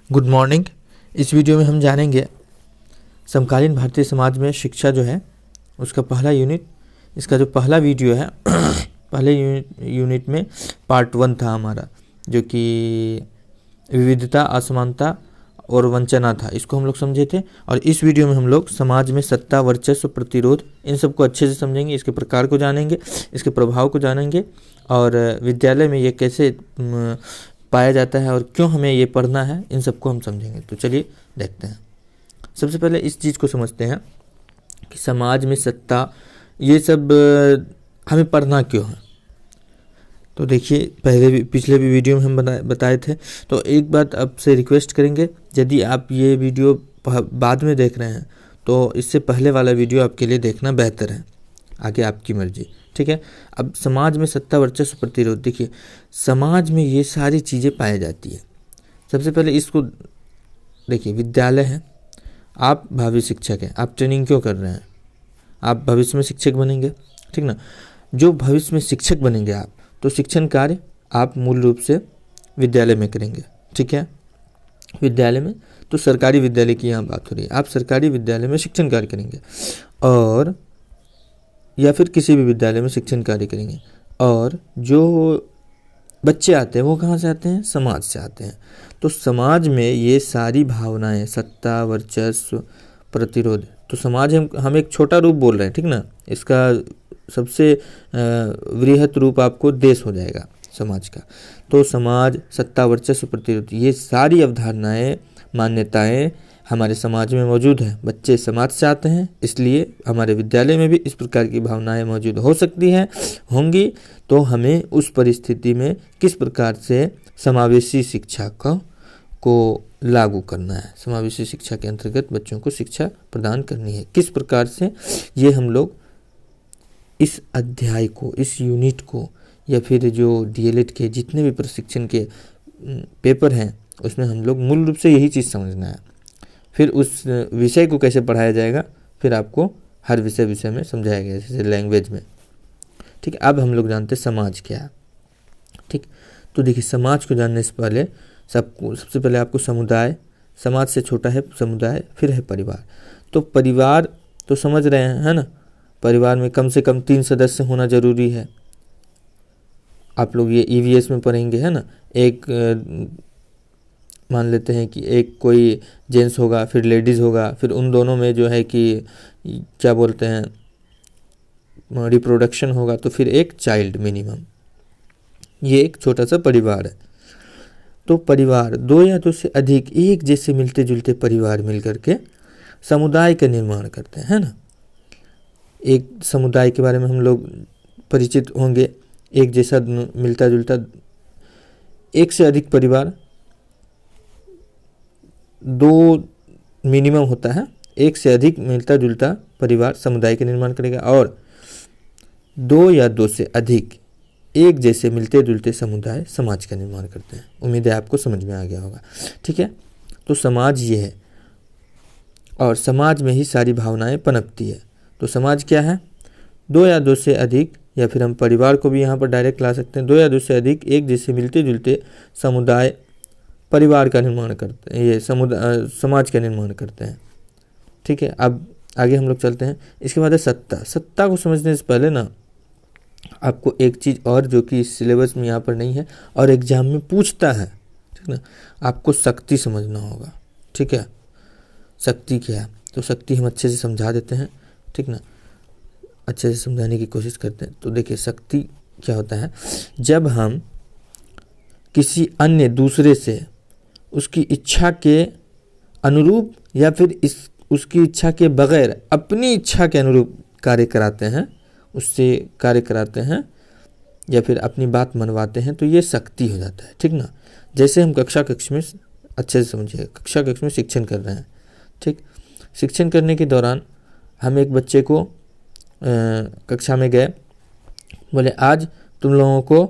Good morning. इस video में हम जानेंगे समकालीन भारतीय समाज में शिक्षा जो है उसका पहला यूनिट। इसका जो पहला वीडियो है पहले यूनिट में पार्ट 1 था हमारा, जो कि विविधता, असमानता और वंचना था। इसको हम लोग समझे थे। और इस वीडियो में हम लोग समाज में सत्ता, वर्चस्व, प्रतिरोध, इन सबको अच्छे से समझेंगे। इसके प्रकार को जानेंगे, इसके प्रभाव को जानेंगे और विद्यालय में ये कैसे पाया जाता है और क्यों हमें ये पढ़ना है, इन सबको हम समझेंगे। तो चलिए देखते हैं। सबसे पहले इस चीज़ को समझते हैं कि समाज में सत्ता, ये सब हमें पढ़ना क्यों है। तो देखिए, पिछले भी वीडियो में हम बताए थे। तो एक बात आपसे रिक्वेस्ट करेंगे, यदि आप ये वीडियो बाद में देख रहे हैं तो इससे पहले वाला वीडियो आपके लिए देखना बेहतर है। आगे आपकी मर्जी, ठीक है। अब समाज में सत्ता, वर्चस्व, प्रतिरोध, देखिए समाज में ये सारी चीज़ें पाई जाती है। सबसे पहले इसको देखिए, विद्यालय है, आप भावी शिक्षक हैं, आप ट्रेनिंग क्यों कर रहे हैं? आप भविष्य में शिक्षक बनेंगे, ठीक ना। जो भविष्य में शिक्षक बनेंगे आप, तो शिक्षण कार्य आप मूल रूप से विद्यालय में करेंगे, ठीक है। विद्यालय में, तो सरकारी विद्यालय की यहाँ बात हो रही है, आप सरकारी विद्यालय में शिक्षण कार्य करेंगे और या फिर किसी भी विद्यालय में शिक्षण कार्य करेंगे। और जो बच्चे आते हैं वो कहाँ से आते हैं? समाज से आते हैं। तो समाज में ये सारी भावनाएं, सत्ता, वर्चस्व, प्रतिरोध, तो समाज हम एक छोटा रूप बोल रहे हैं, ठीक ना। इसका सबसे वृहत रूप आपको देश हो जाएगा समाज का। तो समाज, सत्ता, वर्चस्व, प्रतिरोध, ये सारी अवधारणाएं, मान्यताएं हमारे समाज में मौजूद है। बच्चे समाज से आते हैं, इसलिए हमारे विद्यालय में भी इस प्रकार की भावनाएं मौजूद हो सकती हैं, होंगी। तो हमें उस परिस्थिति में किस प्रकार से समावेशी शिक्षा को लागू करना है, समावेशी शिक्षा के अंतर्गत बच्चों को शिक्षा प्रदान करनी है, किस प्रकार से, ये हम लोग इस अध्याय को, इस यूनिट को, या फिर जो डीएलएड के जितने भी प्रशिक्षण के पेपर हैं उसमें हम लोग मूल रूप से यही चीज़ समझना है। फिर उस विषय को कैसे पढ़ाया जाएगा, फिर आपको हर विषय में समझाया गया, जैसे लैंग्वेज में, ठीक है। अब हम लोग जानते हैं समाज क्या है, ठीक। तो देखिए, समाज को जानने से पहले सबसे पहले आपको समुदाय, समाज से छोटा है समुदाय, फिर है परिवार। तो परिवार तो समझ रहे हैं, है ना। परिवार में कम से कम 3 सदस्य होना जरूरी है। आप लोग ये ईवीएस में पढ़ेंगे, है ना। एक मान लेते हैं कि एक कोई जेंट्स होगा, फिर लेडीज़ होगा, फिर उन दोनों में जो है कि क्या बोलते हैं, रिप्रोडक्शन होगा, तो फिर एक चाइल्ड मिनिमम। ये एक छोटा सा परिवार है। तो परिवार, 2 या 2 से अधिक एक जैसे मिलते जुलते परिवार मिलकर के समुदाय का निर्माण करते हैं, है ना। एक समुदाय के बारे में हम लोग परिचित होंगे, एक जैसा मिलता जुलता, एक से अधिक परिवार, 2 मिनिमम होता है, एक से अधिक मिलता जुलता परिवार समुदाय का निर्माण करेगा, और 2 या 2 से अधिक एक जैसे मिलते जुलते समुदाय समाज का निर्माण करते हैं। उम्मीद है आपको समझ में आ गया होगा, ठीक है। तो समाज ये है, और समाज में ही सारी भावनाएं पनपती है। तो समाज क्या है? 2 या 2 से अधिक, या फिर हम परिवार को भी यहाँ पर डायरेक्ट ला सकते हैं, 2 या 2 से अधिक एक जैसे मिलते जुलते समुदाय परिवार का निर्माण करते हैं, ये समाज का निर्माण करते हैं, ठीक है। अब आगे हम लोग चलते हैं। इसके बाद है सत्ता। सत्ता को समझने से पहले ना आपको एक चीज़ और, जो कि इस सिलेबस में यहाँ पर नहीं है और एग्जाम में पूछता है, ठीक ना, आपको शक्ति समझना होगा, ठीक है। शक्ति क्या है? तो शक्ति हम अच्छे से समझा देते हैं, ठीक ना, अच्छे से समझाने की कोशिश करते हैं। तो देखिए, शक्ति क्या होता है? जब हम किसी अन्य दूसरे से उसकी इच्छा के अनुरूप या फिर उसकी इच्छा के बगैर अपनी इच्छा के अनुरूप कार्य कराते हैं, उससे कार्य कराते हैं या फिर अपनी बात मनवाते हैं, तो ये शक्ति हो जाता है, ठीक ना। जैसे हम कक्षा में, अच्छे से समझिए, कक्षा में शिक्षण कर रहे हैं, ठीक। शिक्षण करने के दौरान हम एक बच्चे को कक्षा में गए, बोले आज तुम लोगों को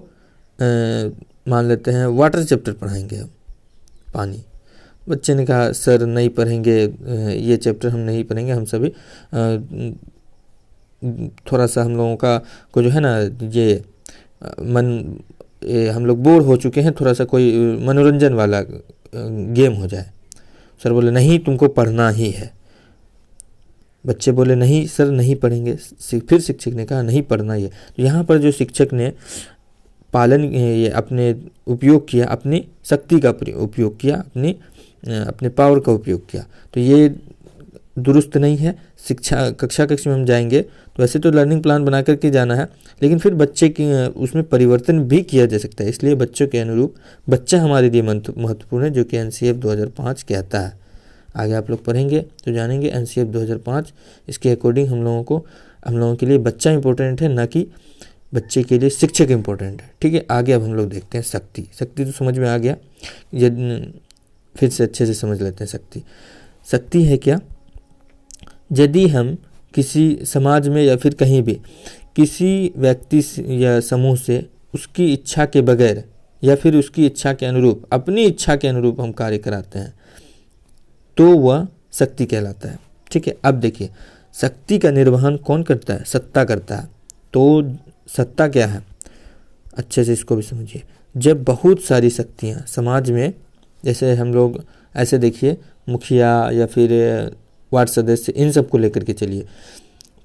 मान लेते हैं वाटर चैप्टर पढ़ाएंगे हम, पानी। बच्चे ने कहा सर नहीं पढ़ेंगे, ये चैप्टर हम नहीं पढ़ेंगे, हम सभी थोड़ा सा हम लोगों को जो है ना, ये हम लोग बोर हो चुके हैं, थोड़ा सा कोई मनोरंजन वाला गेम हो जाए। सर बोले नहीं तुमको पढ़ना ही है। बच्चे बोले नहीं सर नहीं पढ़ेंगे। फिर शिक्षक ने कहा नहीं पढ़ना ही है। तो यहाँ पर जो शिक्षक ने ये अपने उपयोग किया, अपनी शक्ति का उपयोग किया, अपने पावर का उपयोग किया, तो ये दुरुस्त नहीं है। कक्षा में हम जाएंगे तो वैसे तो लर्निंग प्लान बना करके जाना है, लेकिन फिर बच्चे की उसमें परिवर्तन भी किया जा सकता है। इसलिए बच्चों के अनुरूप बच्चा हमारे लिए महत्वपूर्ण है, जो कि एनसीएफ 2005 कहता है। आगे आप लोग पढ़ेंगे तो जानेंगे एनसीएफ 2005। इसके अकॉर्डिंग हम लोगों के लिए बच्चा इंपॉर्टेंट है, ना कि बच्चे के लिए शिक्षक इंपॉर्टेंट है। ठीक है, आगे अब हम लोग देखते हैं शक्ति। शक्ति तो समझ में आ गया, फिर से अच्छे से समझ लेते हैं शक्ति है क्या। यदि हम किसी समाज में या फिर कहीं भी किसी व्यक्ति या समूह से उसकी इच्छा के बगैर या फिर उसकी इच्छा के अनुरूप, अपनी इच्छा के अनुरूप हम कार्य कराते हैं, तो वह शक्ति कहलाता है। ठीक है, अब देखिए शक्ति का निर्वहन कौन करता है? सत्ता करता है। तो सत्ता क्या है, अच्छे से इसको भी समझिए। जब बहुत सारी शक्तियाँ समाज में, जैसे हम लोग ऐसे देखिए मुखिया या फिर वार्ड सदस्य, इन सब को लेकर के चलिए,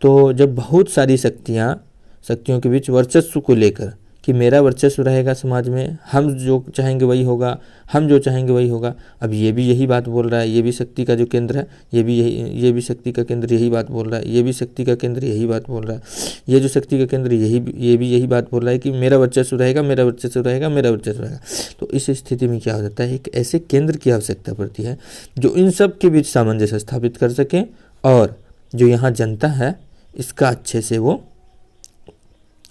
तो जब बहुत सारी शक्तियों के बीच वर्चस्व को लेकर कि मेरा वर्चस्व रहेगा समाज में, हम जो चाहेंगे वही होगा, हम जो चाहेंगे वही होगा। अब ये भी यही बात बोल रहा है, ये भी शक्ति का जो केंद्र है, ये भी शक्ति का केंद्र यही बात बोल रहा है, ये भी शक्ति का केंद्र यही बात बोल रहा है, ये जो शक्ति का केंद्र ये भी यही बात बोल रहा है कि मेरा वर्चस्व रहेगा, मेरा वर्चस्व रहेगा, मेरा वर्चस्व रहेगा। तो इस स्थिति में क्या हो जाता है, एक ऐसे केंद्र की आवश्यकता पड़ती है जो इन सब के बीच सामंजस्य स्थापित कर सके, और जो यहाँ जनता है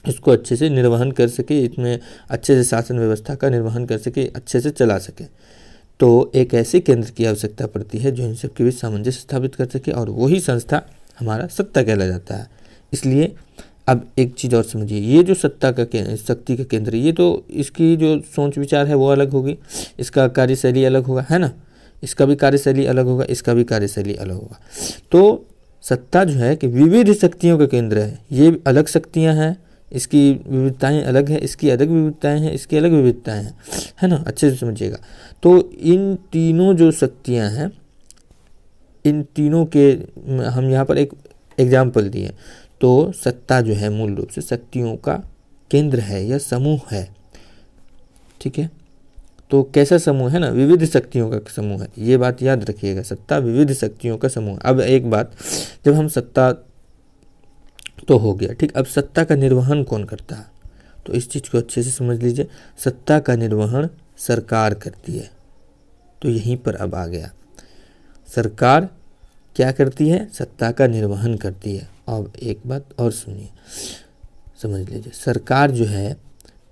इसको अच्छे से निर्वहन कर सके, इसमें अच्छे से शासन व्यवस्था का निर्वहन कर सके, अच्छे से चला सके। तो एक ऐसे केंद्र की आवश्यकता पड़ती है जो इन सब के बीच सामंजस्य स्थापित कर सके, और वही संस्था हमारा सत्ता कहला जाता है। इसलिए अब एक चीज़ और समझिए, ये जो शक्ति का केंद्र, ये तो इसकी जो सोच विचार है वो अलग होगी, इसका कार्यशैली अलग होगा, है ना। इसका भी कार्यशैली अलग होगा, इसका भी कार्यशैली अलग होगा। तो सत्ता जो है कि विविध शक्तियों का केंद्र है। ये अलग शक्तियाँ हैं, इसकी विविधताएं अलग है, इसकी अलग विविधताएं हैं, इसकी अलग विविधताएं हैं, है ना। अच्छे से समझिएगा। तो इन तीनों जो शक्तियां हैं, इन तीनों के हम यहाँ पर एक एग्जाम्पल दिए। तो सत्ता जो है मूल रूप से शक्तियों का केंद्र है या समूह है। ठीक है, तो कैसा समूह है ना, विविध शक्तियों का समूह है। ये बात याद रखिएगा, सत्ता विविध शक्तियों का समूह। अब एक बात, जब हम सत्ता तो हो गया, ठीक। अब सत्ता का निर्वहन कौन करता है, तो इस चीज़ को अच्छे से समझ लीजिए। सत्ता का निर्वहन सरकार करती है। तो यहीं पर अब आ गया, सरकार क्या करती है, सत्ता का निर्वहन करती है। अब एक बात और सुनिए, समझ लीजिए। सरकार जो है,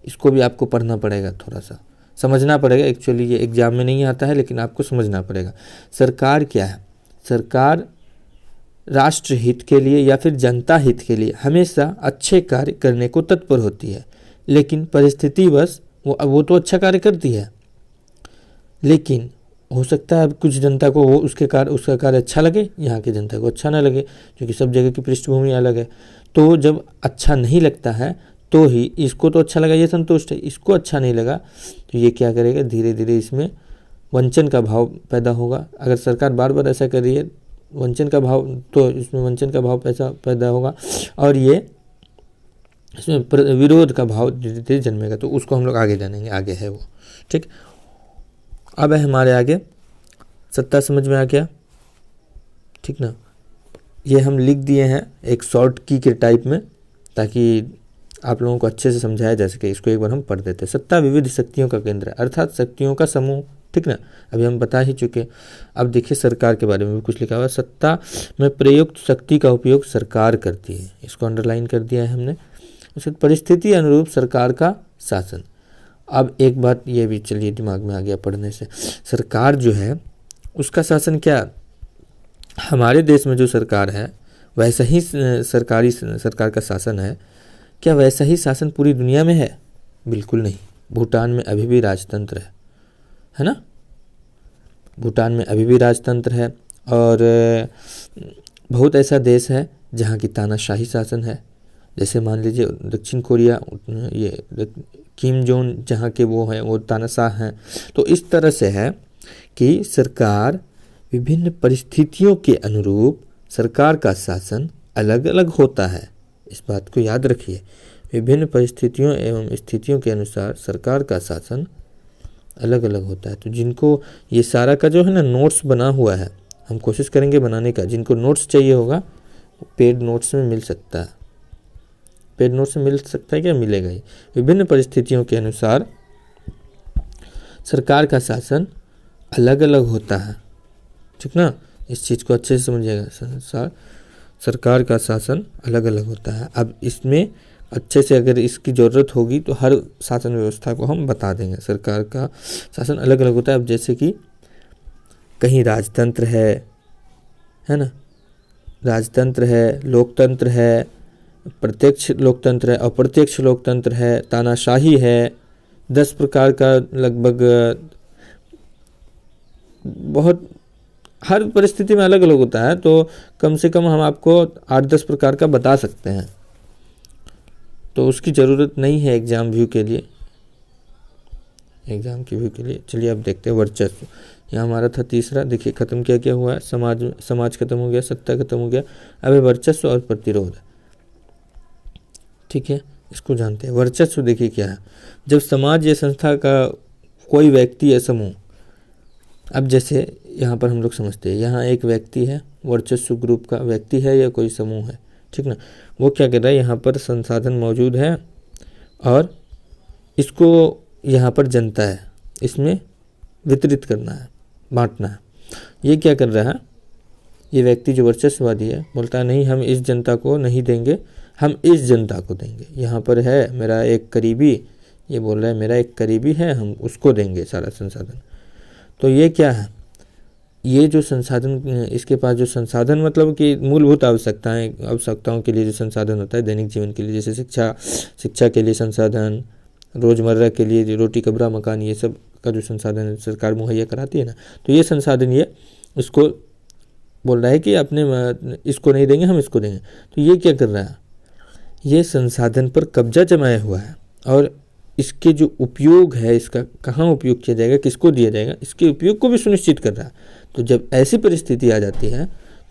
इसको भी आपको पढ़ना पड़ेगा, थोड़ा सा समझना पड़ेगा। एक्चुअली ये एग्जाम में नहीं आता है, लेकिन आपको समझना पड़ेगा। सरकार क्या है, सरकार राष्ट्र हित के लिए या फिर जनता हित के लिए हमेशा अच्छे कार्य करने को तत्पर होती है, लेकिन परिस्थितिवश वो तो अच्छा कार्य करती है, लेकिन हो सकता है अब कुछ जनता को उसका कार्य अच्छा लगे, यहाँ की जनता को अच्छा ना लगे, क्योंकि सब जगह की पृष्ठभूमि अलग है। तो जब अच्छा नहीं लगता है तो ही इसको तो अच्छा लगा, ये संतुष्ट है, इसको अच्छा नहीं लगा तो ये क्या करेगा, धीरे धीरे इसमें वंचन का भाव पैदा होगा। अगर सरकार बार बार ऐसा कर रही है वंचन का भाव, तो इसमें वंचन का भाव पैदा होगा, और ये इसमें विरोध का भाव धीरे धीरे जन्मेगा। तो उसको हम लोग आगे जानेंगे, आगे है वो, ठीक। अब है हमारे आगे सत्ता, समझ में आ गया, ठीक ना। ये हम लिख दिए हैं एक शॉर्ट की के टाइप में, ताकि आप लोगों को अच्छे से समझाया जा सके। इसको एक बार हम पढ़ देते हैं। सत्ता विविध शक्तियों का केंद्र है, अर्थात शक्तियों का समूह, ठीक ना। अभी हम बता ही चुके। अब देखिए सरकार के बारे में भी कुछ लिखा हुआ है। सत्ता में प्रयुक्त शक्ति का उपयोग सरकार करती है, इसको अंडरलाइन कर दिया है हमने। उसके परिस्थिति अनुरूप सरकार का शासन। अब एक बात ये भी चलिए दिमाग में आ गया पढ़ने से, सरकार जो है उसका शासन क्या, हमारे देश में जो सरकार है वैसा ही सरकार का शासन है क्या, वैसा ही शासन पूरी दुनिया में है? बिल्कुल नहीं। भूटान में अभी भी राजतंत्र है ना, भूटान में अभी भी राजतंत्र है। और बहुत ऐसा देश है जहाँ की तानाशाही शासन है, जैसे मान लीजिए दक्षिण कोरिया, ये किम जोन जहाँ के वो हैं, वो तानाशाह हैं। तो इस तरह से है कि सरकार विभिन्न परिस्थितियों के अनुरूप सरकार का शासन अलग अलग होता है। इस बात को याद रखिए, विभिन्न परिस्थितियों एवं स्थितियों के अनुसार सरकार का शासन अलग अलग होता है। तो जिनको ये सारा का जो है ना नोट्स बना हुआ है, हम कोशिश करेंगे बनाने का। जिनको नोट्स चाहिए होगा पेड नोट्स में मिल सकता है। पेड नोट्स में मिल सकता है क्या? मिलेगा ही। विभिन्न परिस्थितियों के अनुसार सरकार का शासन अलग अलग होता है, ठीक ना। इस चीज़ को अच्छे से समझिएगा, सरकार का शासन अलग अलग होता है। अब इसमें अच्छे से अगर इसकी ज़रूरत होगी तो हर शासन व्यवस्था को हम बता देंगे। सरकार का शासन अलग अलग होता है। अब जैसे कि कहीं राजतंत्र है ना, राजतंत्र है, लोकतंत्र है, प्रत्यक्ष लोकतंत्र है, अप्रत्यक्ष लोकतंत्र है, तानाशाही है, 10 प्रकार का लगभग, बहुत हर परिस्थिति में अलग अलग होता है। तो कम से कम हम आपको 8-10 प्रकार का बता सकते हैं, तो उसकी ज़रूरत नहीं है एग्ज़ाम व्यू के लिए, एग्ज़ाम के व्यू के लिए। चलिए अब देखते हैं वर्चस्व। यहाँ हमारा था तीसरा, देखिए खत्म क्या हुआ है, समाज खत्म हो गया, सत्ता खत्म हो गया। अब है वर्चस्व और प्रतिरोध, ठीक है, इसको जानते हैं। वर्चस्व देखिए क्या है, जब समाज या संस्था का कोई व्यक्ति या समूह, अब जैसे यहाँ पर हम लोग समझते हैं यहाँ एक व्यक्ति है, वर्चस्व ग्रुप का व्यक्ति है या कोई समूह है, ठीक ना। वो क्या कर रहा है, यहाँ पर संसाधन मौजूद है और इसको यहाँ पर जनता है, इसमें वितरित करना है, बांटना है। ये क्या कर रहा है, ये व्यक्ति जो वर्चस्ववादी है बोलता है नहीं, हम इस जनता को नहीं देंगे, हम इस जनता को देंगे। यहाँ पर है मेरा एक करीबी, ये बोल रहा है मेरा एक करीबी है, हम उसको देंगे सारा संसाधन। तो ये क्या है, ये जो संसाधन, इसके पास जो संसाधन मतलब कि मूलभूत आवश्यकताओं के लिए जो संसाधन होता है दैनिक जीवन के लिए, जैसे शिक्षा के लिए संसाधन, रोज़मर्रा के लिए जो रोटी कपड़ा मकान, ये सब का जो संसाधन सरकार मुहैया कराती है ना, तो ये संसाधन ये इसको बोल रहा है कि अपने इसको नहीं देंगे, हम इसको देंगे। तो ये क्या कर रहा है, ये संसाधन पर कब्जा जमाया हुआ है और इसके जो उपयोग है, इसका कहाँ उपयोग किया जाएगा, किसको दिया जाएगा, इसके उपयोग को भी सुनिश्चित कर रहा है। तो जब ऐसी परिस्थिति आ जाती है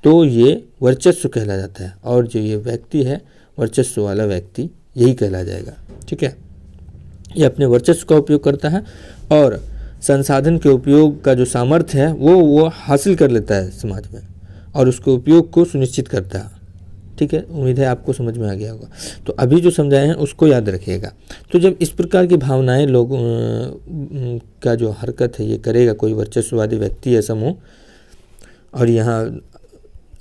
तो ये वर्चस्व कहला जाता है, और जो ये व्यक्ति है वर्चस्व वाला व्यक्ति यही कहला जाएगा, ठीक है। ये अपने वर्चस्व का उपयोग करता है और संसाधन के उपयोग का जो सामर्थ्य है वो हासिल कर लेता है समाज में और उसके उपयोग को सुनिश्चित करता है, ठीक है। उम्मीद है आपको समझ में आ गया होगा। तो अभी जो समझाए हैं उसको याद रखिएगा। तो जब इस प्रकार की भावनाएं लोगों का जो हरकत है ये करेगा कोई वर्चस्ववादी व्यक्ति या समूह, और यहाँ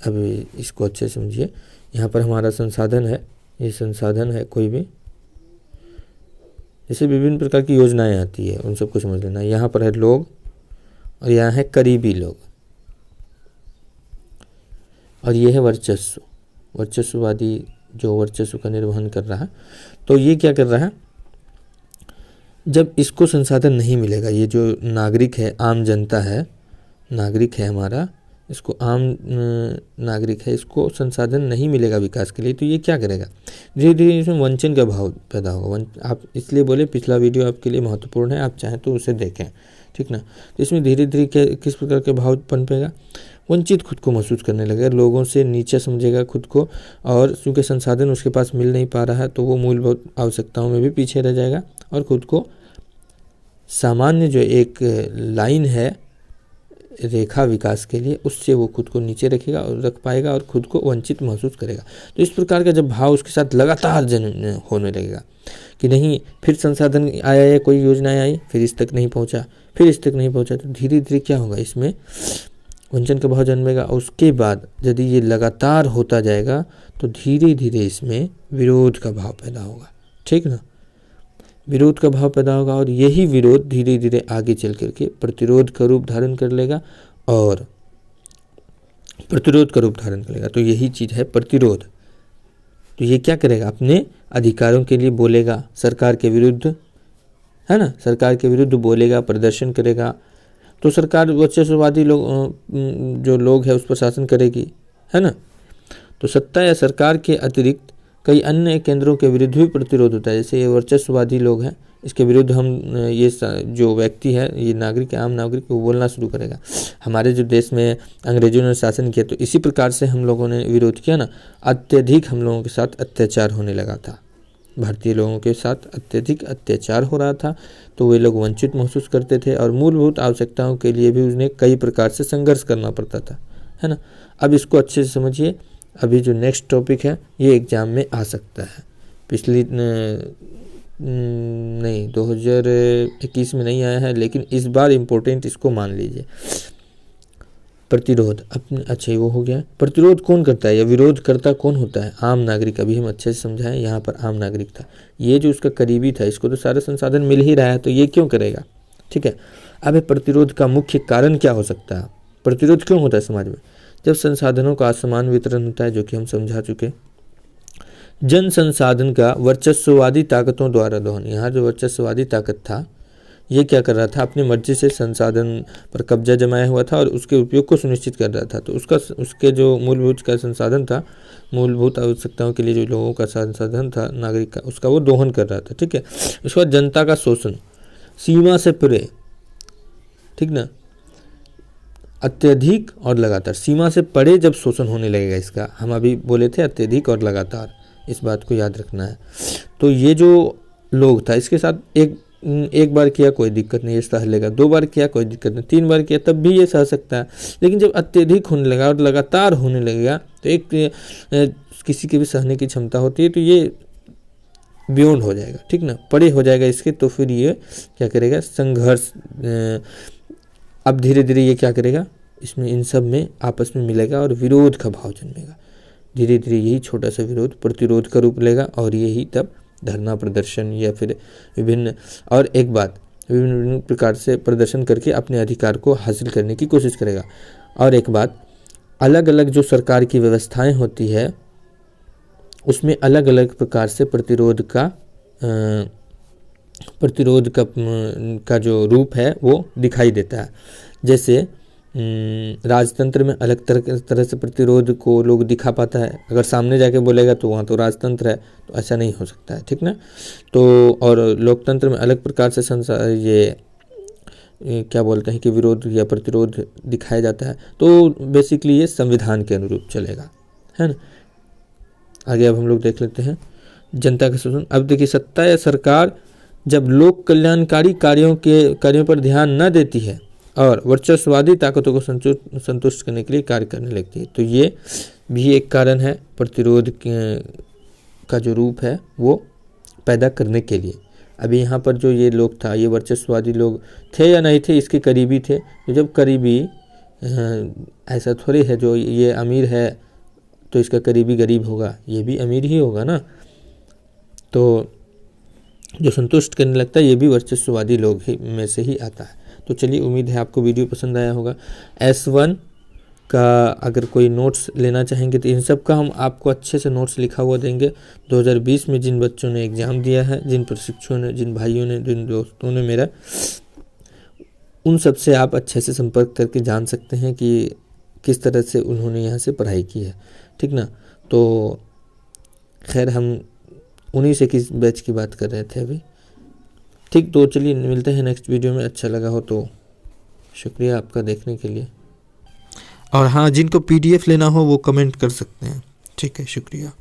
अभी इसको अच्छे से समझिए, यहाँ पर हमारा संसाधन है, ये संसाधन है कोई भी, जैसे विभिन्न प्रकार की योजनाएं आती है उन सबको समझ लेना। यहाँ पर है लोग और यहाँ है करीबी लोग, और ये है वर्चस्व, वर्चस्ववादी जो वर्चस्व का निर्वहन कर रहा है। तो ये क्या कर रहा है, जब इसको संसाधन नहीं मिलेगा, ये जो नागरिक है, आम जनता है, नागरिक है हमारा, इसको आम नागरिक है, इसको संसाधन नहीं मिलेगा विकास के लिए, तो ये क्या करेगा, धीरे धीरे इसमें वंचन का भाव पैदा होगा। आप इसलिए बोले पिछला वीडियो आपके लिए महत्वपूर्ण है, आप चाहें तो उसे देखें, ठीक ना। तो इसमें धीरे धीरे किस प्रकार के भाव पनपेगा, वंचित खुद को महसूस करने लगेगा, लोगों से नीचे समझेगा खुद को, और चूँकि संसाधन उसके पास मिल नहीं पा रहा है तो वो मूलभूत आवश्यकताओं में भी पीछे रह जाएगा और खुद को सामान्य जो एक लाइन है रेखा विकास के लिए, उससे वो खुद को नीचे रखेगा और रख पाएगा और खुद को वंचित महसूस करेगा। तो इस प्रकार का जब भाव उसके साथ लगातार होने लगेगा कि नहीं, फिर संसाधन आया या कोई योजनाएं आई, फिर इस तक नहीं पहुंचा, फिर इस तक नहीं पहुंचा, तो धीरे धीरे क्या होगा, इसमें वंचन का भाव जन्मेगा। और उसके बाद यदि ये लगातार होता जाएगा तो धीरे धीरे इसमें विरोध का भाव पैदा होगा, ठीक ना, विरोध का भाव पैदा होगा, और यही विरोध धीरे धीरे आगे चल करके प्रतिरोध का रूप धारण कर लेगा और प्रतिरोध का रूप धारण कर लेगा। तो यही चीज़ है प्रतिरोध। तो ये क्या करेगा, अपने अधिकारों के लिए बोलेगा, सरकार के विरुद्ध, है ना, सरकार के विरुद्ध बोलेगा, प्रदर्शन करेगा। तो सरकार वर्चस्ववादी जो लोग हैं उस पर शासन करेगी, है ना। तो सत्ता या सरकार के अतिरिक्त कई अन्य केंद्रों के विरुद्ध भी प्रतिरोध होता है। जैसे ये वर्चस्ववादी लोग हैं, इसके विरुद्ध हम ये जो व्यक्ति है, ये नागरिक, आम नागरिक, वो बोलना शुरू करेगा। हमारे जो देश में अंग्रेजों ने शासन किया तो इसी प्रकार से हम लोगों ने विरोध किया ना, अत्यधिक हम लोगों के साथ अत्याचार होने लगा था, भारतीय लोगों के साथ अत्यधिक अत्याचार हो रहा था, तो वे लोग वंचित महसूस करते थे और मूलभूत आवश्यकताओं के लिए भी उन्हें कई प्रकार से संघर्ष करना पड़ता था, है ना। अब इसको अच्छे से समझिए। अभी जो नेक्स्ट टॉपिक है ये एग्ज़ाम में आ सकता है। पिछली नहीं 2021 में नहीं आया है, लेकिन इस बार इम्पोर्टेंट, इसको मान लीजिए। प्रतिरोध, अपने अच्छा वो हो गया। प्रतिरोध कौन करता है या विरोध करता कौन होता है? आम नागरिक। अभी हम अच्छे से समझाएं, यहाँ पर आम नागरिक था, ये जो उसका करीबी था, इसको तो सारे संसाधन मिल ही रहा है, तो ये क्यों करेगा? ठीक है। अब प्रतिरोध का मुख्य कारण क्या हो सकता है? प्रतिरोध क्यों होता है समाज में? जब संसाधनों का असमान वितरण होता है, जो कि हम समझा चुके। जन संसाधन का वर्चस्ववादी ताकतों द्वारा दोहन। यहाँ जो वर्चस्ववादी ताकत था, ये क्या कर रहा था? अपनी मर्जी से संसाधन पर कब्जा जमाया हुआ था और उसके उपयोग को सुनिश्चित कर रहा था। तो उसके जो मूलभूत का संसाधन था, मूलभूत आवश्यकताओं के लिए जो लोगों का संसाधन था नागरिक का, उसका वो दोहन कर रहा था। ठीक है। उसके बाद जनता का शोषण, सीमा से परे, ठीक ना, अत्यधिक और लगातार। सीमा से परे जब शोषण होने लगेगा इसका, हम अभी बोले थे अत्यधिक और लगातार, इस बात को याद रखना है। तो ये जो लोग था, इसके साथ एक बार किया कोई दिक्कत नहीं, ये सह लेगा, 2 बार किया कोई दिक्कत नहीं, 3 बार किया तब भी ये सह सकता है। लेकिन जब अत्यधिक होने लगा और लगातार होने लगेगा, तो एक किसी की भी सहने की क्षमता होती है, तो ये बियॉन्ड हो जाएगा, ठीक ना, परे हो जाएगा इसके। तो फिर ये क्या करेगा? संघर्ष। अब धीरे धीरे ये क्या करेगा? इसमें इन सब में आपस में मिलेगा और विरोध का भाव जन्मेगा। धीरे धीरे यही छोटा सा विरोध प्रतिरोध का रूप लेगा और यही तब धरना, प्रदर्शन या फिर विभिन्न, और एक बात, विभिन्न प्रकार से प्रदर्शन करके अपने अधिकार को हासिल करने की कोशिश करेगा। और एक बात, अलग अलग जो सरकार की व्यवस्थाएं होती है, उसमें अलग अलग प्रकार से प्रतिरोध का जो रूप है वो दिखाई देता है। जैसे राजतंत्र में अलग तरह से प्रतिरोध को लोग दिखा पाता है। अगर सामने जाके बोलेगा तो वहाँ तो राजतंत्र है, तो ऐसा नहीं हो सकता है, ठीक ना। तो और लोकतंत्र में अलग प्रकार से ये क्या बोलते हैं कि विरोध या प्रतिरोध दिखाया जाता है। तो बेसिकली ये संविधान के अनुरूप चलेगा, है ना। आगे अब हम लोग देख लेते हैं जनता का शोषण। अब देखिए, सत्ता या सरकार जब लोक कल्याणकारी कार्यों पर ध्यान न देती है और वर्चस्ववादी ताकतों को संतुष्ट करने के लिए कार्य करने लगती है, तो ये भी एक कारण है प्रतिरोध का जो रूप है वो पैदा करने के लिए। अभी यहाँ पर जो ये लोग था, ये वर्चस्ववादी लोग थे या नहीं थे, इसके करीबी थे। तो जब करीबी, ऐसा थोड़ी है जो ये अमीर है तो इसका करीबी गरीब होगा, ये भी अमीर ही होगा ना। तो जो संतुष्ट करने लगता है, ये भी वर्चस्ववादी लोग ही में से ही आता है। तो चलिए, उम्मीद है आपको वीडियो पसंद आया होगा। S1 का अगर कोई नोट्स लेना चाहेंगे तो इन सब का हम आपको अच्छे से नोट्स लिखा हुआ देंगे। 2020 में जिन बच्चों ने एग्ज़ाम दिया है, जिन प्रशिक्षुओं ने, जिन भाइयों ने, जिन दोस्तों ने मेरा, उन सब से आप अच्छे से संपर्क करके जान सकते हैं कि किस तरह से उन्होंने यहाँ से पढ़ाई की है, ठीक ना। तो खैर, हम उन्हीं से किस बैच की बात कर रहे थे अभी, ठीक। तो चलिए, मिलते हैं नेक्स्ट वीडियो में। अच्छा लगा हो तो शुक्रिया आपका देखने के लिए। और हाँ, जिनको PDF लेना हो वो कमेंट कर सकते हैं, ठीक है, शुक्रिया।